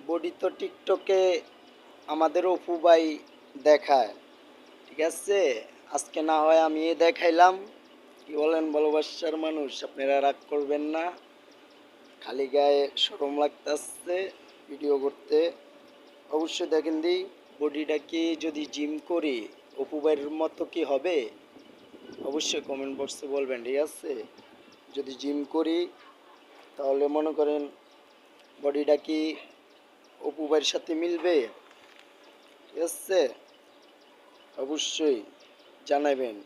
Body তো টিকটকে আমাদের অপু ভাই দেখায়, ঠিক আছে। আজকে না হয় আমি দেখাইলাম। কি বলেন ভালোবাসার মানুষ, আপনারা রাগ করবেন না। খালি গায়ে শরম লাগতেছে ভিডিও করতে। অবশ্যই দেখেন দিই বডিটা কি যদি জিম করি অপু ভাইয়ের মতো কি হবে, অবশ্যই কমেন্ট বক্সে বলবেন, ঠিক আছে। যদি জিম করি তাহলে মনে করেন বডিটা কি অপু ভাইয়ের সাথে মিলবে, ঠিক আছে। অবশ্যই জানাবেন।